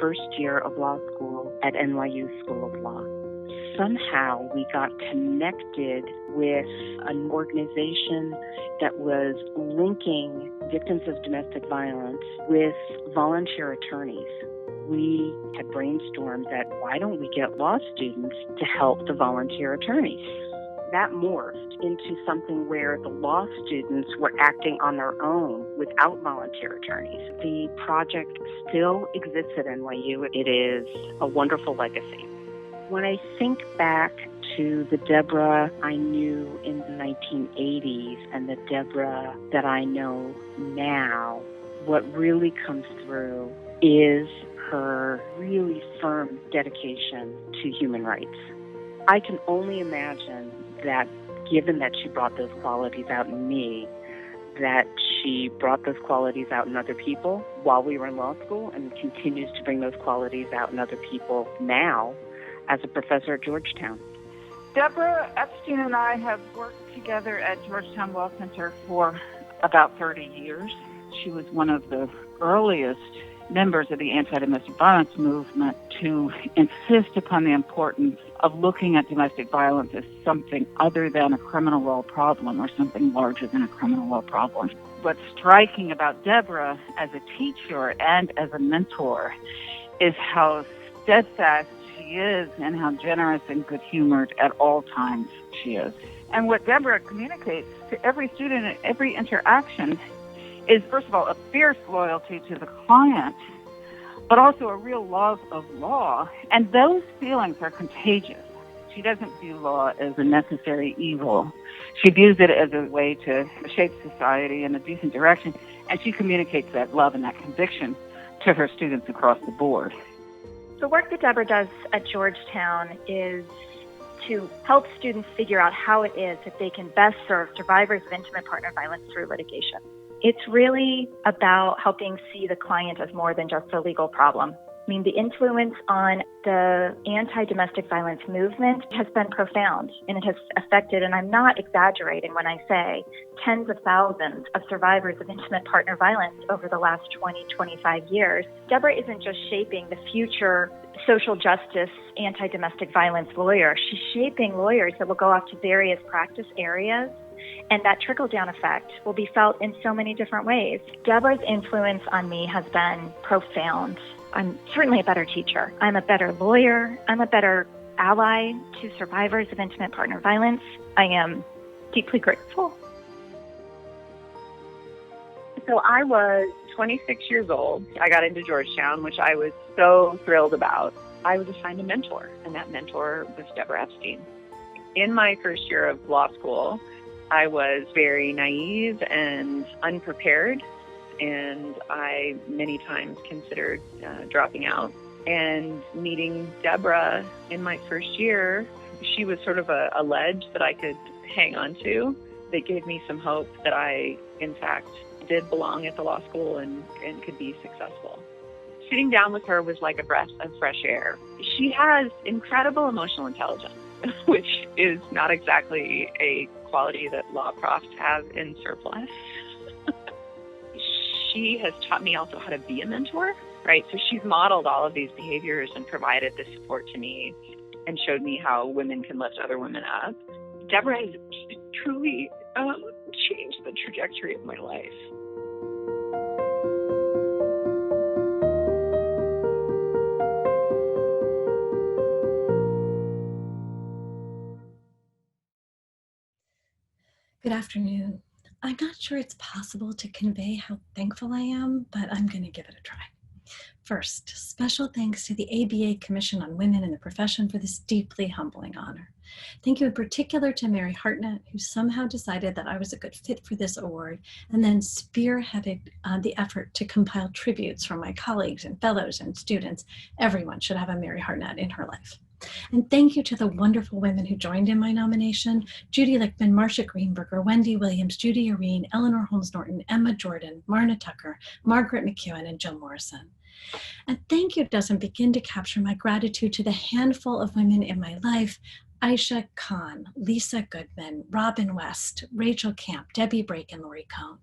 first year of law school at NYU School of Law. Somehow we got connected with an organization that was linking victims of domestic violence with volunteer attorneys. We had brainstormed that why don't we get law students to help the volunteer attorneys? That morphed into something where the law students were acting on their own without volunteer attorneys. The project still exists at NYU. It is a wonderful legacy. When I think back to the Deborah I knew in the 1980s and the Deborah that I know now, what really comes through is her really firm dedication to human rights. I can only imagine that given that she brought those qualities out in me, that she brought those qualities out in other people while we were in law school and continues to bring those qualities out in other people now as a professor at Georgetown. Deborah Epstein and I have worked together at Georgetown Law Center for about 30 years. She was one of the earliest members of the anti-domestic violence movement to insist upon the importance of looking at domestic violence as something other than a criminal law problem or something larger than a criminal law problem. What's striking about Deborah as a teacher and as a mentor is how steadfast she is and how generous and good-humored at all times she is. And what Deborah communicates to every student at every interaction is, first of all, a fierce loyalty to the client, but also a real love of law. And those feelings are contagious. She doesn't view law as a necessary evil. She views it as a way to shape society in a decent direction, and she communicates that love and that conviction to her students across the board. The work that Deborah does at Georgetown is to help students figure out how it is that they can best serve survivors of intimate partner violence through litigation. It's really about helping see the client as more than just a legal problem. I mean, the influence on the anti-domestic violence movement has been profound, and it has affected, and I'm not exaggerating when I say, tens of thousands of survivors of intimate partner violence over the last 20, 25 years. Deborah isn't just shaping the future social justice anti-domestic violence lawyer. She's shaping lawyers that will go off to various practice areas, and that trickle-down effect will be felt in so many different ways. Deborah's influence on me has been profound. I'm certainly a better teacher. I'm a better lawyer. I'm a better ally to survivors of intimate partner violence. I am deeply grateful. So I was 26 years old. I got into Georgetown, which I was so thrilled about. I was assigned a mentor, and that mentor was Deborah Epstein. In my first year of law school, I was very naive and unprepared, and I many times considered dropping out. And meeting Deborah in my first year, she was sort of a ledge that I could hang on to that gave me some hope that I, in fact, did belong at the law school and could be successful. Sitting down with her was like a breath of fresh air. She has incredible emotional intelligence, which is not exactly a quality that law profs have in surplus. She has taught me also how to be a mentor, right? So she's modeled all of these behaviors and provided the support to me and showed me how women can lift other women up. Deborah has truly changed the trajectory of my life. Good afternoon. I'm not sure it's possible to convey how thankful I am, but I'm going to give it a try. First, special thanks to the ABA Commission on Women in the Profession for this deeply humbling honor. Thank you in particular to Mary Hartnett, who somehow decided that I was a good fit for this award and then spearheaded the effort to compile tributes from my colleagues and fellows and students. Everyone should have a Mary Hartnett in her life. And thank you to the wonderful women who joined in my nomination: Judy Lichtman, Marcia Greenberger, Wendy Williams, Judy Areen, Eleanor Holmes Norton, Emma Jordan, Marna Tucker, Margaret McEwen, and Jill Morrison. And thank you doesn't begin to capture my gratitude to the handful of women in my life: Aisha Khan, Lisa Goodman, Robin West, Rachel Camp, Debbie Brake, and Lori Cohn.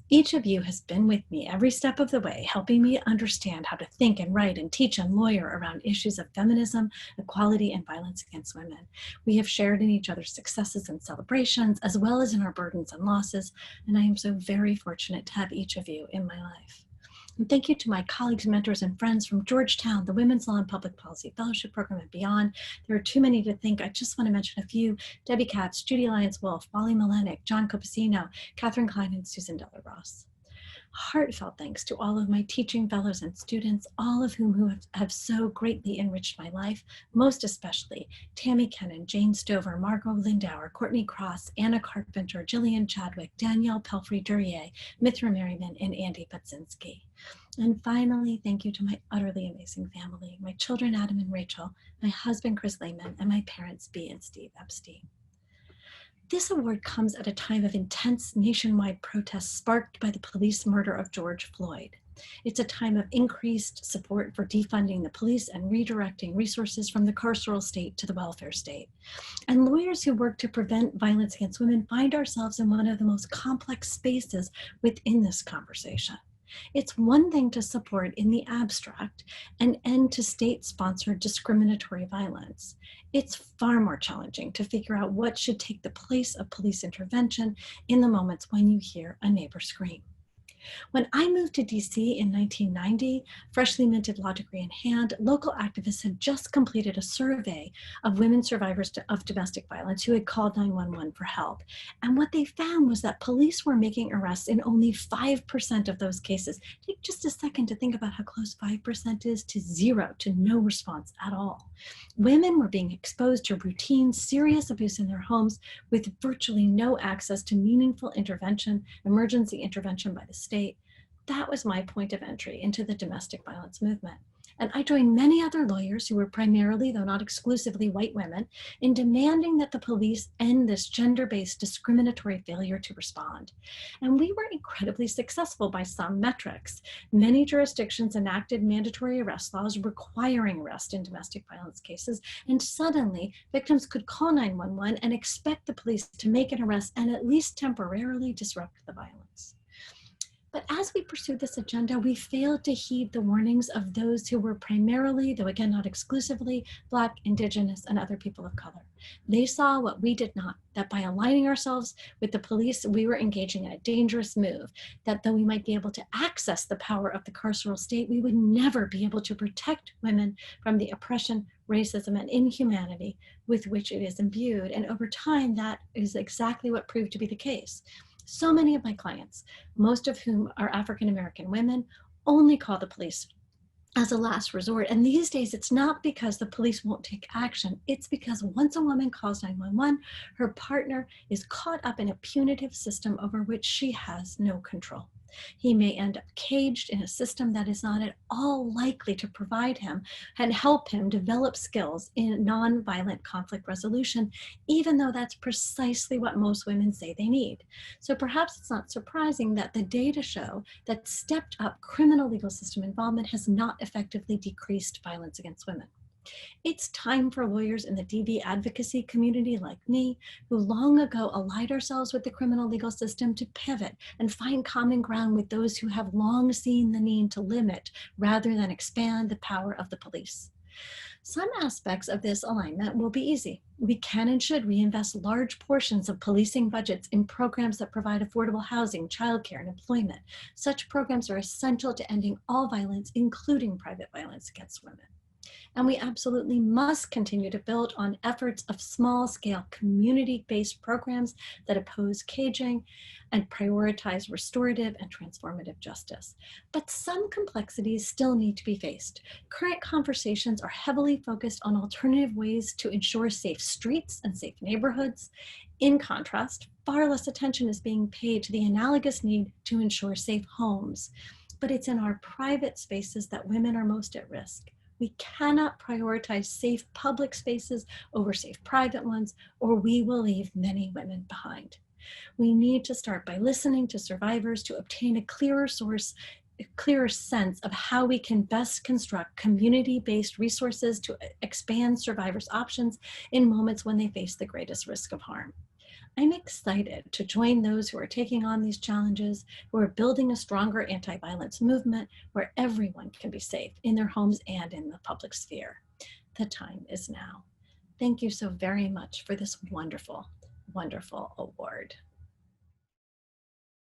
Each of you has been with me every step of the way, helping me understand how to think and write and teach and lawyer around issues of feminism, equality, and violence against women. We have shared in each other's successes and celebrations, as well as in our burdens and losses, and I am so very fortunate to have each of you in my life. And thank you to my colleagues, mentors, and friends from Georgetown, the Women's Law and Public Policy Fellowship Program, and beyond. There are too many to think. I just want to mention a few: Debbie Katz, Judy Lyons-Wolf, Wally Malenik, John Copacino, Catherine Klein, and Susan Della Ross. Heartfelt thanks to all of my teaching fellows and students, all of whom have so greatly enriched my life, most especially Tammy Kennan, Jane Stover, Margot Lindauer, Courtney Cross, Anna Carpenter, Jillian Chadwick, Danielle Pelfrey-Durier, Mithra Merriman, and Andy Patzinski. And finally, thank you to my utterly amazing family, my children, Adam and Rachel, my husband, Chris Lehman, and my parents, Bea and Steve Epstein. This award comes at a time of intense nationwide protests sparked by the police murder of George Floyd. It's a time of increased support for defunding the police and redirecting resources from the carceral state to the welfare state. And lawyers who work to prevent violence against women find ourselves in one of the most complex spaces within this conversation. It's one thing to support in the abstract an end to state-sponsored discriminatory violence. It's far more challenging to figure out what should take the place of police intervention in the moments when you hear a neighbor scream. When I moved to DC in 1990, freshly minted law degree in hand, local activists had just completed a survey of women survivors of domestic violence who had called 911 for help. And what they found was that police were making arrests in only 5% of those cases. Take just a second to think about how close 5% is to zero, to no response at all. Women were being exposed to routine, serious abuse in their homes with virtually no access to meaningful intervention, emergency intervention by the state. That was my point of entry into the domestic violence movement. And I joined many other lawyers who were primarily, though not exclusively, white women in demanding that the police end this gender-based discriminatory failure to respond. And we were incredibly successful by some metrics. Many jurisdictions enacted mandatory arrest laws requiring arrest in domestic violence cases, and suddenly victims could call 911 and expect the police to make an arrest and at least temporarily disrupt the violence. But as we pursued this agenda, we failed to heed the warnings of those who were primarily, though again not exclusively, Black, Indigenous, and other people of color. They saw what we did not, that by aligning ourselves with the police, we were engaging in a dangerous move, that though we might be able to access the power of the carceral state, we would never be able to protect women from the oppression, racism, and inhumanity with which it is imbued. And over time, that is exactly what proved to be the case. So many of my clients, most of whom are African-American women, only call the police as a last resort. And these days, it's not because the police won't take action. It's because once a woman calls 911, her partner is caught up in a punitive system over which she has no control. He may end up caged in a system that is not at all likely to provide him and help him develop skills in nonviolent conflict resolution, even though that's precisely what most women say they need. So perhaps it's not surprising that the data show that stepped up criminal legal system involvement has not effectively decreased violence against women. It's time for lawyers in the DV advocacy community like me, who long ago allied ourselves with the criminal legal system, to pivot and find common ground with those who have long seen the need to limit rather than expand the power of the police. Some aspects of this alignment will be easy. We can and should reinvest large portions of policing budgets in programs that provide affordable housing, childcare, and employment. Such programs are essential to ending all violence, including private violence against women. And we absolutely must continue to build on efforts of small-scale community-based programs that oppose caging and prioritize restorative and transformative justice. But some complexities still need to be faced. Current conversations are heavily focused on alternative ways to ensure safe streets and safe neighborhoods. In contrast, far less attention is being paid to the analogous need to ensure safe homes. But it's in our private spaces that women are most at risk. We cannot prioritize safe public spaces over safe private ones, or we will leave many women behind. We need to start by listening to survivors to obtain a clearer sense of how we can best construct community-based resources to expand survivors' options in moments when they face the greatest risk of harm. I'm excited to join those who are taking on these challenges, who are building a stronger anti-violence movement where everyone can be safe in their homes and in the public sphere. The time is now. Thank you so very much for this wonderful, wonderful award.